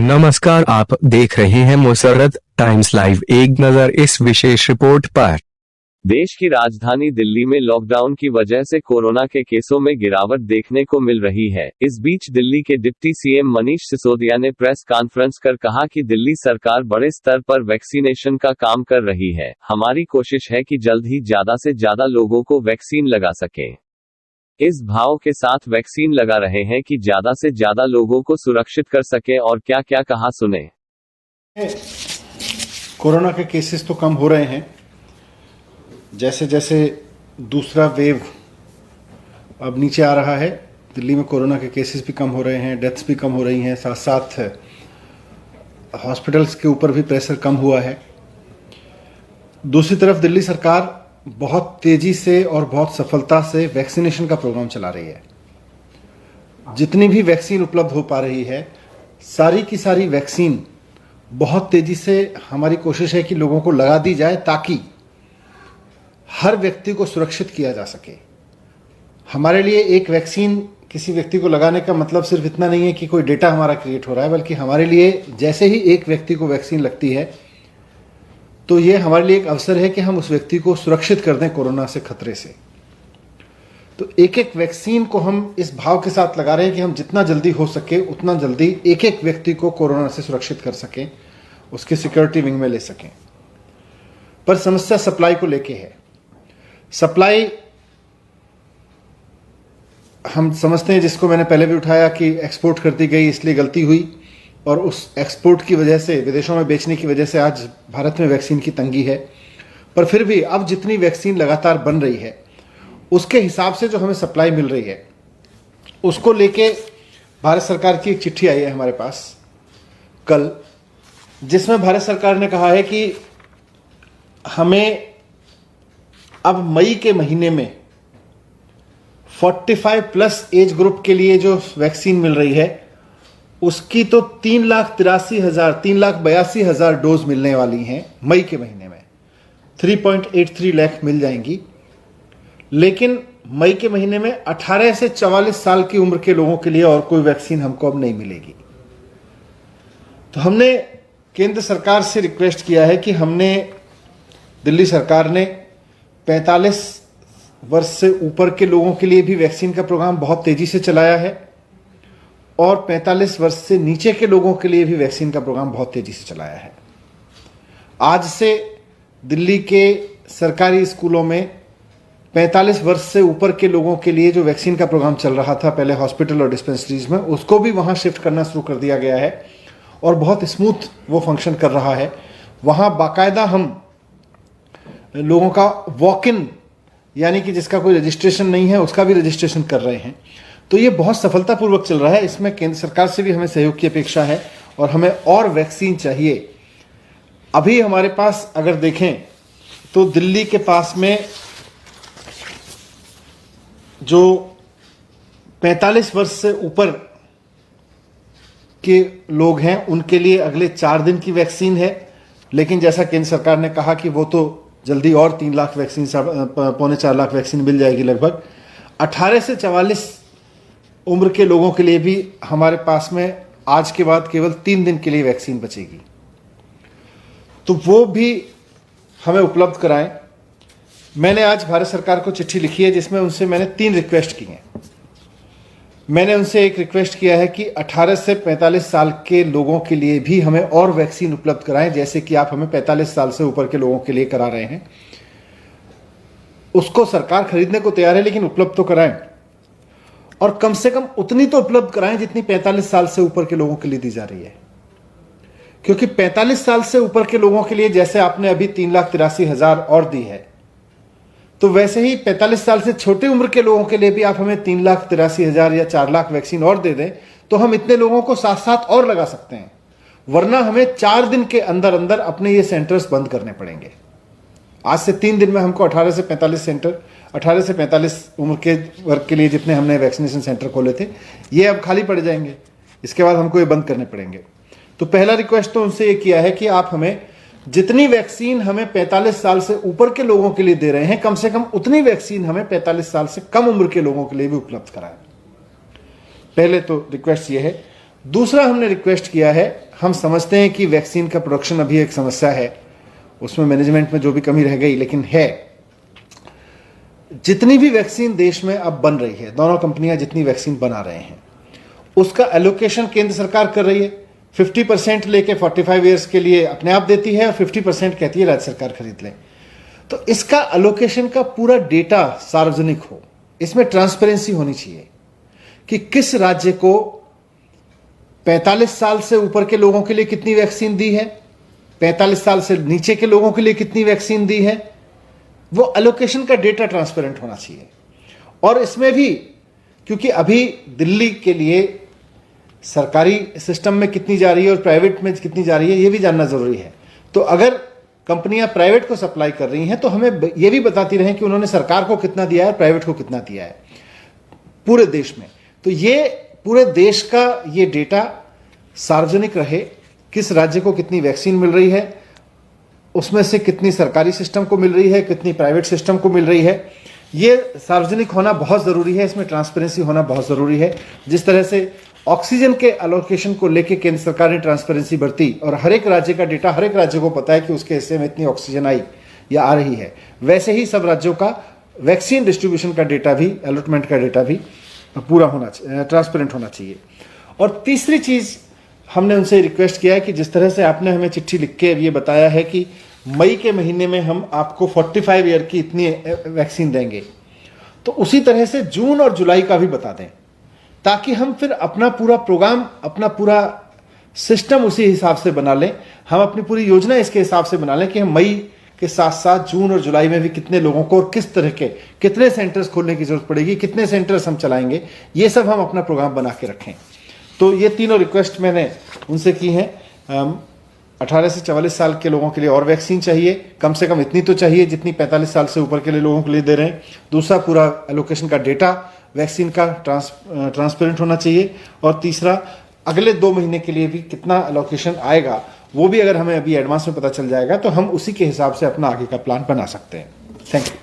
नमस्कार, आप देख रहे हैं मुसर्रत टाइम्स लाइव। एक नजर इस विशेष रिपोर्ट पर। देश की राजधानी दिल्ली में लॉकडाउन की वजह से कोरोना के केसों में गिरावट देखने को मिल रही है। इस बीच दिल्ली के डिप्टी सीएम मनीष सिसोदिया ने प्रेस कॉन्फ्रेंस कर कहा कि दिल्ली सरकार बड़े स्तर पर वैक्सीनेशन का काम कर रही है। हमारी कोशिश है कि जल्द ही ज्यादा से ज्यादा लोगों को वैक्सीन लगा सके। इस भाव के साथ वैक्सीन लगा रहे हैं कि ज्यादा से ज्यादा लोगों को सुरक्षित कर सके। और क्या क्या कहा, सुने। कोरोना के केसेस तो कम हो रहे हैं, जैसे जैसे दूसरा वेव अब नीचे आ रहा है। दिल्ली में कोरोना के केसेस भी कम हो रहे हैं, डेथ्स भी कम हो रही हैं, साथ साथ हॉस्पिटल्स के ऊपर भी प्रेशर कम हुआ है। दूसरी तरफ दिल्ली सरकार बहुत तेजी से और बहुत सफलता से वैक्सीनेशन का प्रोग्राम चला रही है। जितनी भी वैक्सीन उपलब्ध हो पा रही है, सारी की सारी वैक्सीन बहुत तेजी से हमारी कोशिश है कि लोगों को लगा दी जाए, ताकि हर व्यक्ति को सुरक्षित किया जा सके। हमारे लिए एक वैक्सीन किसी व्यक्ति को लगाने का मतलब सिर्फ इतना नहीं है कि कोई डेटा हमारा क्रिएट हो रहा है, बल्कि हमारे लिए जैसे ही एक व्यक्ति को वैक्सीन लगती है तो ये हमारे लिए एक अवसर है कि हम उस व्यक्ति को सुरक्षित कर दें कोरोना से, खतरे से। तो एक एक वैक्सीन को हम इस भाव के साथ लगा रहे हैं कि हम जितना जल्दी हो सके उतना जल्दी एक एक व्यक्ति को कोरोना से सुरक्षित कर सकें, उसके सिक्योरिटी विंग में ले सकें। पर समस्या सप्लाई को लेके है। सप्लाई हम समझते हैं, जिसको मैंने पहले भी उठाया, कि एक्सपोर्ट कर दी गई इसलिए गलती हुई, और उस एक्सपोर्ट की वजह से, विदेशों में बेचने की वजह से आज भारत में वैक्सीन की तंगी है। पर फिर भी अब जितनी वैक्सीन लगातार बन रही है, उसके हिसाब से जो हमें सप्लाई मिल रही है, उसको लेके भारत सरकार की एक चिट्ठी आई है हमारे पास कल, जिसमें भारत सरकार ने कहा है कि हमें अब मई के महीने में 45+ एज ग्रुप के लिए जो वैक्सीन मिल रही है, उसकी तो 3,82,000 डोज मिलने वाली हैं मई के महीने में। 3.83 लाख मिल जाएंगी। लेकिन मई के महीने में 18 से 44 साल की उम्र के लोगों के लिए और कोई वैक्सीन हमको अब नहीं मिलेगी। तो हमने केंद्र सरकार से रिक्वेस्ट किया है कि दिल्ली सरकार ने 45 वर्ष से ऊपर के लोगों के लिए भी वैक्सीन का प्रोग्राम बहुत तेजी से चलाया है, और 45 वर्ष से नीचे के लोगों के लिए भी वैक्सीन का प्रोग्राम बहुत तेजी से चलाया है। आज से दिल्ली के सरकारी स्कूलों में 45 वर्ष से ऊपर के लोगों के लिए जो वैक्सीन का प्रोग्राम चल रहा था पहले हॉस्पिटल और डिस्पेंसरीज में, उसको भी वहां शिफ्ट करना शुरू कर दिया गया है, और बहुत स्मूथ वो फंक्शन कर रहा है। वहां बाकायदा हम लोगों का वॉक इन, यानी कि जिसका कोई रजिस्ट्रेशन नहीं है उसका भी रजिस्ट्रेशन कर रहे हैं। तो ये बहुत सफलतापूर्वक चल रहा है। इसमें केंद्र सरकार से भी हमें सहयोग की अपेक्षा है, और हमें और वैक्सीन चाहिए। अभी हमारे पास अगर देखें तो दिल्ली के पास में जो 45 वर्ष से ऊपर के लोग हैं, उनके लिए अगले 4 दिन की वैक्सीन है। लेकिन जैसा केंद्र सरकार ने कहा कि वो तो जल्दी और 3 लाख वैक्सीन, 3.25 लाख वैक्सीन मिल जाएगी लगभग। 18 से 44 उम्र के लोगों के लिए भी हमारे पास में आज के बाद केवल 3 दिन के लिए वैक्सीन बचेगी। तो वो भी हमें उपलब्ध कराएं। मैंने आज भारत सरकार को चिट्ठी लिखी है, जिसमें उनसे मैंने 3 रिक्वेस्ट की हैं। मैंने उनसे एक रिक्वेस्ट किया है कि 18 से 45 साल के लोगों के लिए भी हमें और वैक्सीन उपलब्ध कराएं, जैसे कि आप हमें 45 साल से ऊपर के लोगों के लिए करा रहे हैं। उसको सरकार खरीदने को तैयार है, लेकिन उपलब्ध तो कराएं, और कम से कम उतनी तो उपलब्ध कराएं जितनी 45 साल से ऊपर के लोगों के लिए दी जा रही है। क्योंकि 45 साल से ऊपर के लोगों के लिए जैसे आपने अभी 3,83,000 और दी है, तो वैसे ही 45 साल से छोटे उम्र के लोगों के लिए भी आप हमें 3,83,000 या 4 लाख वैक्सीन और दे दें, तो हम इतने लोगों को साथ साथ और लगा सकते हैं। वरना हमें 4 दिन के अंदर अंदर अपने ये सेंटर्स बंद करने पड़ेंगे। आज से 3 दिन में हमको 18 से 45 सेंटर, 18 से 45 उम्र के वर्ग के लिए जितने हमने वैक्सीनेशन सेंटर खोले थे, ये अब खाली पड़ जाएंगे। इसके बाद हमको ये बंद करने पड़ेंगे। तो पहला रिक्वेस्ट तो उनसे ये किया है कि आप हमें जितनी वैक्सीन हमें 45 साल से ऊपर के लोगों के लिए दे रहे हैं, कम से कम उतनी वैक्सीन हमें 45 साल से कम उम्र के लोगों के लिए भी उपलब्ध कराएं। पहले तो रिक्वेस्ट ये है। दूसरा हमने रिक्वेस्ट किया है हम समझते हैं कि वैक्सीन का प्रोडक्शन अभी एक समस्या है, उसमें मैनेजमेंट में जो भी कमी रह गई, लेकिन है। जितनी भी वैक्सीन देश में अब बन रही है, दोनों कंपनियां जितनी वैक्सीन बना रहे हैं, उसका एलोकेशन केंद्र सरकार कर रही है। 50% लेके 45 ईयर्स के लिए अपने आप देती है और 50% कहती है राज्य सरकार खरीद ले। तो इसका एलोकेशन का पूरा डेटा सार्वजनिक हो, इसमें ट्रांसपेरेंसी होनी चाहिए कि किस राज्य को 45 साल से ऊपर के लोगों के लिए कितनी वैक्सीन दी है, 45 साल से नीचे के लोगों के लिए कितनी वैक्सीन दी है। वो एलोकेशन का डेटा ट्रांसपेरेंट होना चाहिए। और इसमें भी क्योंकि अभी दिल्ली के लिए सरकारी सिस्टम में कितनी जा रही है और प्राइवेट में कितनी जा रही है, ये भी जानना जरूरी है। तो अगर कंपनियां प्राइवेट को सप्लाई कर रही हैं तो हमें ये भी बताती रहें कि उन्होंने सरकार को कितना दिया है, प्राइवेट को कितना दिया है पूरे देश में। तो ये पूरे देश का ये डेटा सार्वजनिक रहे, किस राज्य को कितनी वैक्सीन मिल रही है, उसमें से कितनी सरकारी सिस्टम को मिल रही है, कितनी प्राइवेट सिस्टम को मिल रही है, ये सार्वजनिक होना बहुत ज़रूरी है। इसमें ट्रांसपेरेंसी होना बहुत ज़रूरी है। जिस तरह से ऑक्सीजन के एलोकेशन को लेके केंद्र सरकार ने ट्रांसपेरेंसी बरती और हर एक राज्य का डेटा हर एक राज्य को पता है कि उसके हिस्से में इतनी ऑक्सीजन आई या आ रही है, वैसे ही सब राज्यों का वैक्सीन डिस्ट्रीब्यूशन का डेटा भी, अलॉटमेंट का डेटा भी पूरा होना चाहिए, ट्रांसपेरेंट होना चाहिए। और तीसरी चीज़ हमने उनसे रिक्वेस्ट किया है कि जिस तरह से आपने हमें चिट्ठी लिख के ये बताया है कि मई के महीने में हम आपको 45 ईयर की इतनी वैक्सीन देंगे, तो उसी तरह से जून और जुलाई का भी बता दें, ताकि हम फिर अपना पूरा प्रोग्राम, अपना पूरा सिस्टम उसी हिसाब से बना लें। हम अपनी पूरी योजना इसके हिसाब से बना लें कि हम मई के साथ साथ जून और जुलाई में भी कितने लोगों को और किस तरह के कितने सेंटर्स खोलने की जरूरत पड़ेगी, कितने सेंटर्स हम चलाएंगे, ये सब हम अपना प्रोग्राम बना के रखें। तो ये तीनों रिक्वेस्ट मैंने उनसे की हैं। 18 से 44 साल के लोगों के लिए और वैक्सीन चाहिए, कम से कम इतनी तो चाहिए जितनी 45 साल से ऊपर के लिए लोगों के लिए दे रहे हैं। दूसरा, पूरा एलोकेशन का डेटा वैक्सीन का ट्रांसपेरेंट होना चाहिए। और तीसरा, अगले 2 महीने के लिए भी कितना एलोकेशन आएगा वो भी अगर हमें अभी एडवांस में पता चल जाएगा तो हम उसी के हिसाब से अपना आगे का प्लान बना सकते हैं। Thank you.